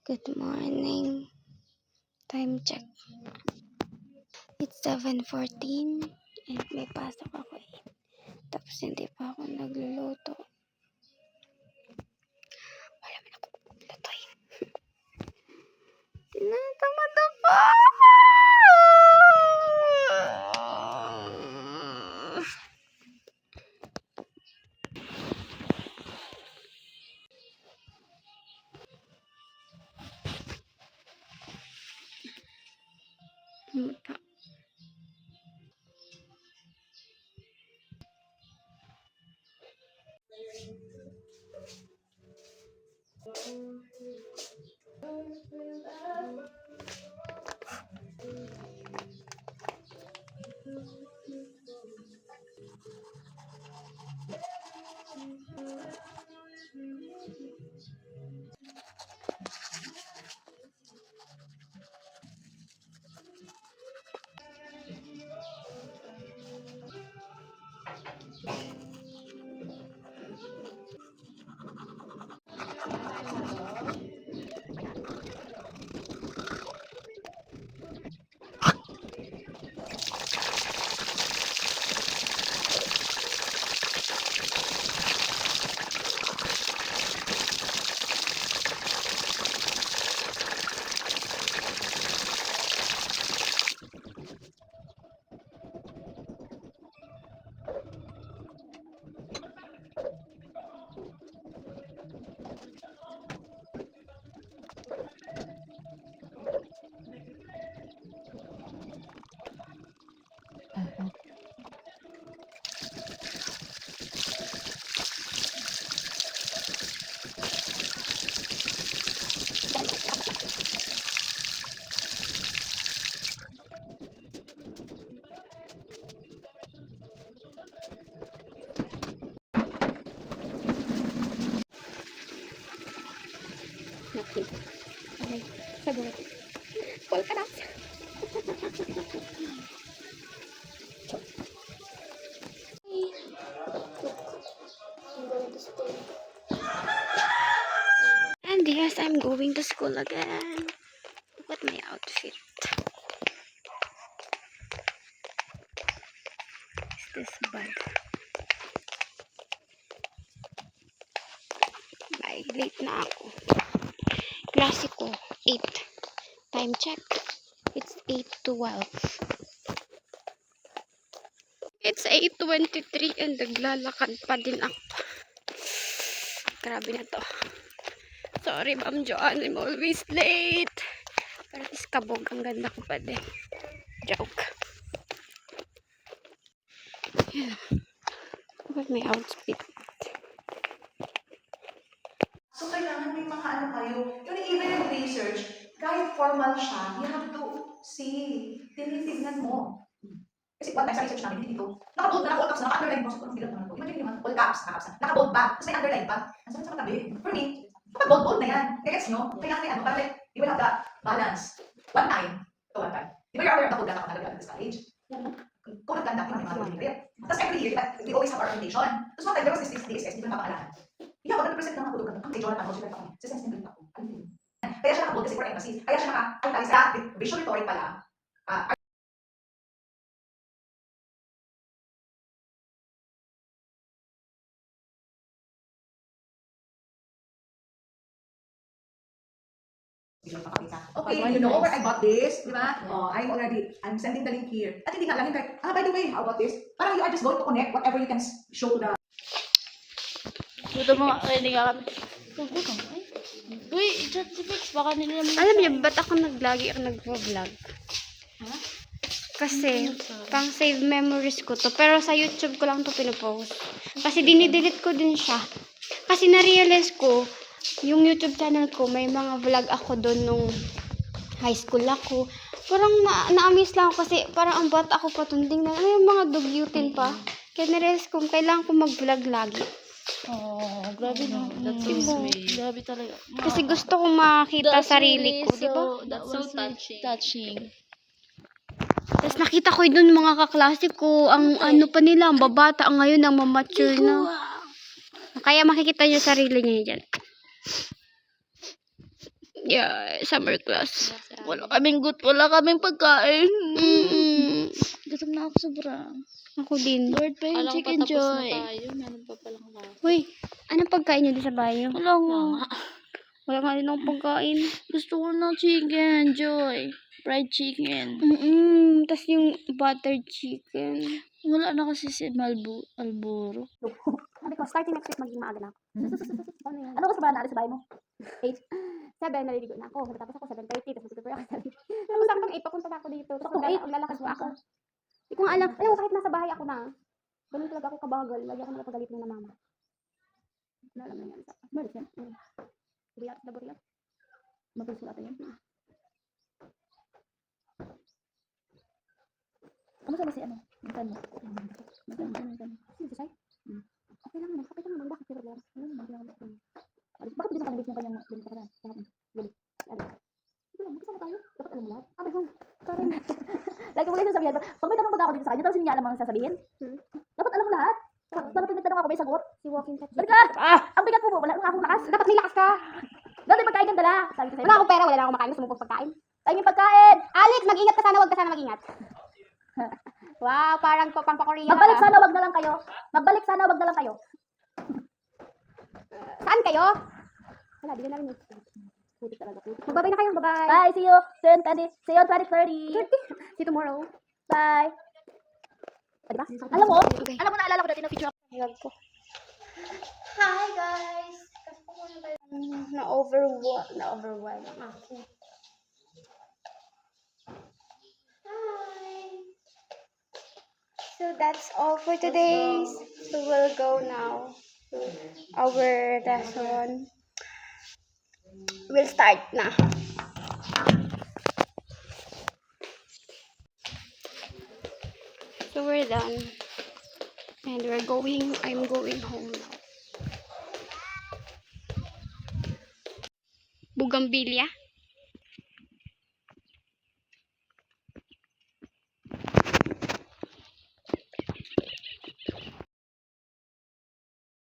Good morning. Time check. It's 7:14 and may pasok ako Tapos hindi pa ako nagluluto. Wala man ako lutuin. Tinatamad ako! Muta. Okay, sagot. Call ka na. And yes, I'm going to school again. Look at my outfit. Is this bad? Bye, late na ako. Klase ko, 8. Time check. It's 8:12. It's 8:23 and naglalakad pa din ako. Grabe na to. Sorry, Ma'am Joanne, I'm always late. Pero iskabog, ang ganda ko pa din. Joke. Yeah. Look at my outfit. So, kailangan may mga ano kayo. Yung even in research, kahit formal siya, you have to see. Tinitignan mo. Kasi one time sa research namin, dito, naka-bold na, all caps na, naka-underline mo. So, kung bilang naman ko, imagine naman, all caps, naka-bold pa, tapos may underline pa. Ang sakit sa katabi. For me, naka-bold na yan. Gets nyo? Kailangan may ano, para like, you will have the balance. One time. Di ba you're aware of the code na nakalagay at this college? Kung nagtanda, kung may mga degree. Tapos every year, we always have our orientation. Tapos one time, there was this DSS, hindi ko napakalahan. Yeah, 100% lang ako doon. Ang kay Jonathan, ako ako. Sa sense ng ako. Kaya siya naka-bold kasi for emphasis. Kaya siya naka-analyze sa visual rhetoric pala. Okay, you know where I bought this, di ba? Oh, I'm sending the link here. At hindi nga lang yung by the way, how about this? Parang you are just going to connect whatever you can show to the... Buto mo nga, hindi ka kami. Uy, chat si Fix, baka nila naman. Alam niyo, ba't ako nag-vlog? Ha? Kasi, pang save memories ko to. Pero sa YouTube ko lang to pinopost. Kasi dinidelete ko din siya. Kasi na-realize ko, yung YouTube channel ko, may mga vlog ako doon nung high school ako. Parang na-amaze lang ako kasi parang ang bata ako patunding na. Ano yung mga dugyutin pa? Kaya na-realize ko, kailangan ko mag-vlog lagi. Oh, grabe no. That's so sweet. Grabe talaga. Kasi gusto ko makita sarili ko, di ba? That was so touching. Tapos nakita ko doon mga kaklase ko, ang ano pa nila, ang babata, ang ngayon, ang mamature na. Kaya makikita niyo sarili niyo dyan. Yeah, summer class. Wala kaming pagkain. Mm. Gutom na ako sobra. Ako din. Lord, pa yung Alam ko chicken patapos na joy. tayo. Meron pa palang klase. Uy, anong pagkain niyo din sa bahay niyo? Wala nga. Wala nga din akong pagkain. Gusto ko ng chicken joy. Fried chicken. Tapos yung buttered chicken. Wala na kasi si Alboro. Sabi ko, starting next week maging maaga na ako. Ano ka ba naalis sa bahay mo? 7, naliligo na ako. Tapos ako 7:30, tapos magtutuloy ako. Tapos saktong 8, papunta na ako dito. Tapos maglalakad pa ako. Hindi ko nga alam. Ayaw, kahit nasa bahay ako na. Ganun talaga ako kabagal. Lagi ako napagalit na mama. Wala alam na yan. Malis yan. Buriyat na buriyat. Mabilis natin yan. Kamusta ba si ano? Minsan mo? Sino siya? Okay lang naman. Okay lang naman. Bakit yung problema? Bakit hindi nakalabit yung kanyang limit ka na? Magkasama tayo. Dapat alam mo lahat. Abi ko. Karen. Lagi mo lang sasabihin. Pag may tanong pa ako dito sa kanya, tapos hindi niya alam ang sasabihin. Dapat alam mo lahat. Dapat may tanong ako, may sagot. Si walking cat. Balik ka! Ang bigat mo, wala akong lakas. Dapat may lakas ka. Dati pagkain kang dala. Sabi ko sa'yo. Wala akong pera. Wala na akong makain. Gusto mo pong pagkain. Tayo yung pagkain! Alex, mag-ingat ka sana. Huwag ka sana mag-ingat. Wow, parang pang pa-Korea. Magbalik sana, wag na lang kayo. Magbalik sana, wag na lang kayo. Saan kayo? Wala, di ka namin. Putik talaga. Magbabay na kayo. Bye-bye. Bye, see you. See you on 2030. See you tomorrow. Bye. Diba? Alam mo, naalala ko dati na feature Vlog ko. Hi guys! Kasi po muna tayo na-overwhelm ako. Hi! So that's all for today. So we'll go now to our lesson. We'll start na. So we're done. And I'm going home now. Bugambilya.